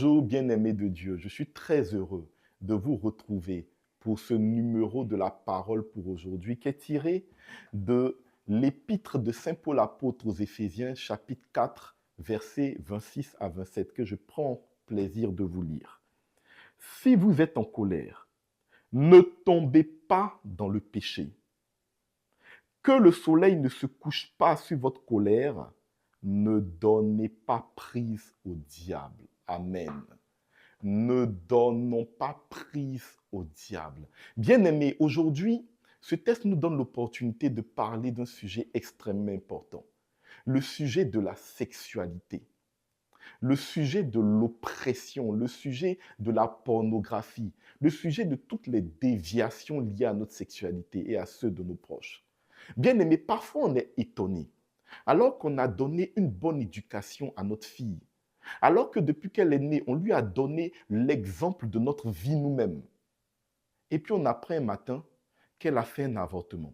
Bonjour bien-aimés de Dieu, je suis très heureux de vous retrouver pour ce numéro de la parole pour aujourd'hui qui est tiré de l'épître de Saint Paul apôtre aux Éphésiens chapitre 4 versets 26 à 27 que je prends plaisir de vous lire. Si vous êtes en colère, ne tombez pas dans le péché. Que le soleil ne se couche pas sur votre colère, ne donnez pas prise au diable. Amen. Ne donnons pas prise au diable. Bien-aimés, aujourd'hui, ce texte nous donne l'opportunité de parler d'un sujet extrêmement important. Le sujet de la sexualité, le sujet de l'oppression, le sujet de la pornographie, le sujet de toutes les déviations liées à notre sexualité et à ceux de nos proches. Bien-aimés, parfois on est étonné. Alors qu'on a donné une bonne éducation à notre fille, alors que depuis qu'elle est née, on lui a donné l'exemple de notre vie nous-mêmes. Et puis on apprend un matin qu'elle a fait un avortement.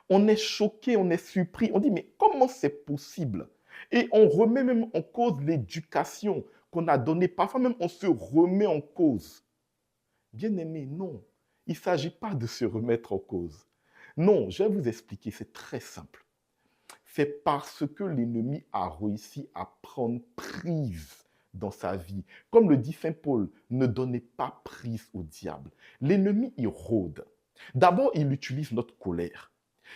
On est choqué, on est surpris, on dit mais comment c'est possible? Et on remet même en cause l'éducation qu'on a donnée. Parfois même on se remet en cause. Bien aimé, non. Il ne s'agit pas de se remettre en cause. Non, je vais vous expliquer, c'est très simple. C'est parce que l'ennemi a réussi à prendre prise dans sa vie. Comme le dit Saint Paul, ne donnez pas prise au diable. L'ennemi, il rôde. D'abord, il utilise notre colère.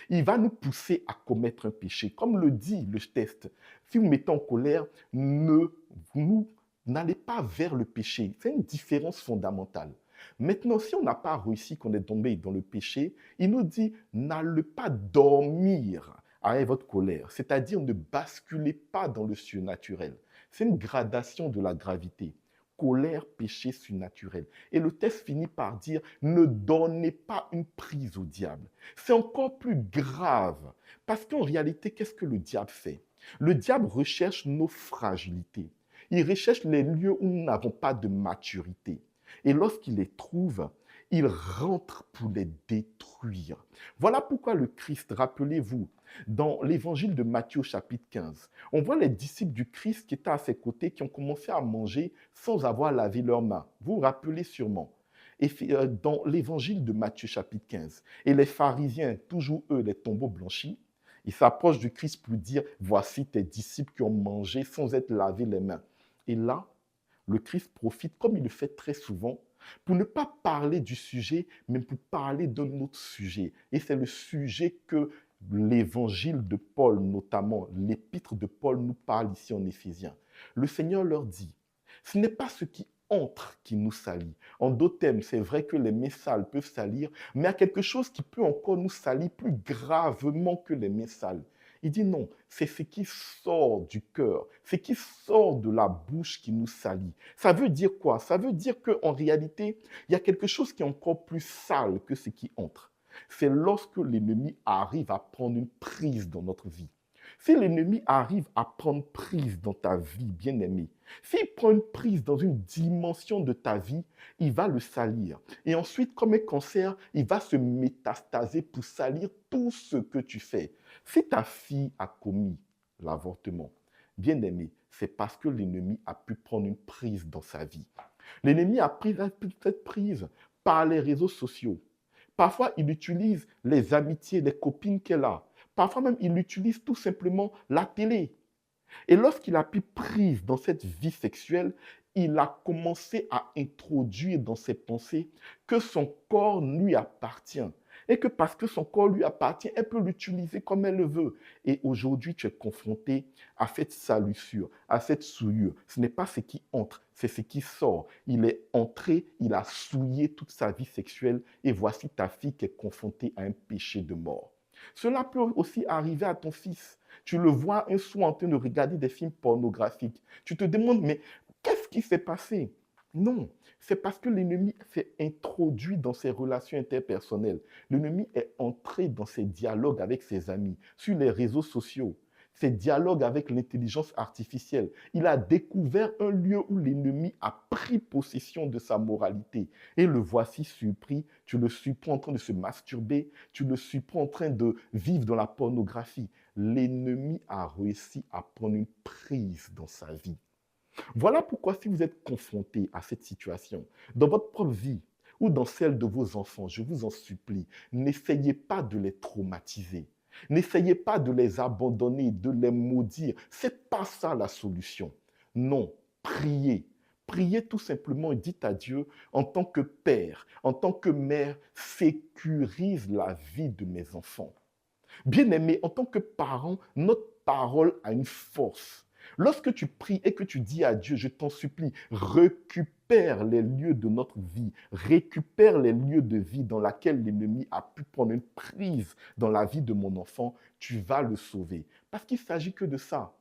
Il va nous pousser à commettre un péché. Comme le dit le texte, si vous mettez en colère, vous n'allez pas vers le péché. C'est une différence fondamentale. Maintenant, si on n'a pas réussi, qu'on est tombé dans le péché, il nous dit, n'allez pas dormir avec votre colère. C'est-à-dire, ne basculez pas dans le surnaturel. C'est une gradation de la gravité. Colère, péché surnaturel. Et le texte finit par dire, ne donnez pas une prise au diable. C'est encore plus grave. Parce qu'en réalité, qu'est-ce que le diable fait? Le diable recherche nos fragilités. Il recherche les lieux où nous n'avons pas de maturité. Et lorsqu'il les trouve, il rentre pour les détruire. Voilà pourquoi le Christ, rappelez-vous, dans l'évangile de Matthieu chapitre 15, on voit les disciples du Christ qui étaient à ses côtés, qui ont commencé à manger sans avoir lavé leurs mains. Vous vous rappelez sûrement. Et dans l'évangile de Matthieu chapitre 15, et les pharisiens, toujours eux, les tombeaux blanchis, ils s'approchent du Christ pour dire, voici tes disciples qui ont mangé sans être lavés les mains. Et là, le Christ profite, comme il le fait très souvent, pour ne pas parler du sujet, mais pour parler d'un autre sujet. Et c'est le sujet que l'évangile de Paul, notamment l'épître de Paul, nous parle ici en Éphésiens. Le Seigneur leur dit, ce n'est pas ce qui entre qui nous salit. En d'autres termes, c'est vrai que les mains sales peuvent salir, mais il y a quelque chose qui peut encore nous salir plus gravement que les mains sales. Il dit non, c'est ce qui sort du cœur, ce qui sort de la bouche qui nous salit. Ça veut dire quoi? Ça veut dire qu'en réalité, il y a quelque chose qui est encore plus sale que ce qui entre. C'est lorsque l'ennemi arrive à prendre une prise dans notre vie. Si l'ennemi arrive à prendre prise dans ta vie, bien-aimé, s'il prend une prise dans une dimension de ta vie, il va le salir. Et ensuite, comme un cancer, il va se métastaser pour salir tout ce que tu fais. Si ta fille a commis l'avortement, bien-aimé, c'est parce que l'ennemi a pu prendre une prise dans sa vie. L'ennemi a pris cette prise par les réseaux sociaux. Parfois, il utilise les amitiés, les copines qu'elle a. Parfois même, il utilise tout simplement la télé. Et lorsqu'il a pris prise dans cette vie sexuelle, il a commencé à introduire dans ses pensées que son corps lui appartient. Et que parce que son corps lui appartient, elle peut l'utiliser comme elle le veut. Et aujourd'hui, tu es confronté à cette salissure, à cette souillure. Ce n'est pas ce qui entre, c'est ce qui sort. Il est entré, il a souillé toute sa vie sexuelle et voici ta fille qui est confrontée à un péché de mort. Cela peut aussi arriver à ton fils. Tu le vois un soir en train de regarder des films pornographiques. Tu te demandes, mais qu'est-ce qui s'est passé? Non, c'est parce que l'ennemi s'est introduit dans ses relations interpersonnelles. L'ennemi est entré dans ses dialogues avec ses amis, sur les réseaux sociaux, ses dialogues avec l'intelligence artificielle. Il a découvert un lieu où l'ennemi a pris possession de sa moralité. Et le voici surpris, tu le surprends en train de se masturber, tu le surprends en train de vivre dans la pornographie. L'ennemi a réussi à prendre une prise dans sa vie. Voilà pourquoi si vous êtes confronté à cette situation, dans votre propre vie ou dans celle de vos enfants, je vous en supplie, n'essayez pas de les traumatiser. N'essayez pas de les abandonner, de les maudire. Ce n'est pas ça la solution. Non, priez. Priez tout simplement et dites à Dieu, en tant que père, en tant que mère, sécurise la vie de mes enfants. Bien-aimé, en tant que parent, notre parole a une force. Lorsque tu pries et que tu dis à Dieu, je t'en supplie, récupère les lieux de notre vie, récupère les lieux de vie dans lesquels l'ennemi a pu prendre une prise dans la vie de mon enfant, tu vas le sauver. Parce qu'il ne s'agit que de ça.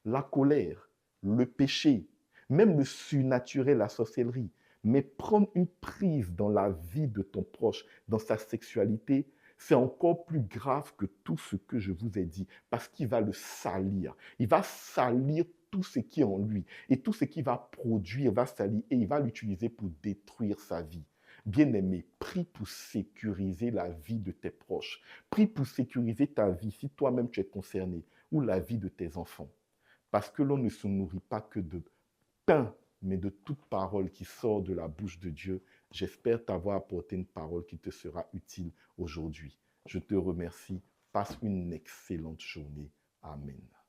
La colère, le péché, même le surnaturel, la sorcellerie, mais prendre une prise dans la vie de ton proche, dans sa sexualité, c'est encore plus grave que tout ce que je vous ai dit, parce qu'il va le salir. Il va salir tout ce qui est en lui. Et tout ce qu'il va produire va salir et il va l'utiliser pour détruire sa vie. Bien-aimé, prie pour sécuriser la vie de tes proches. Prie pour sécuriser ta vie si toi-même tu es concerné ou la vie de tes enfants. Parce que l'on ne se nourrit pas que de pain, mais de toute parole qui sort de la bouche de Dieu. J'espère t'avoir apporté une parole qui te sera utile aujourd'hui. Je te remercie. Passe une excellente journée. Amen.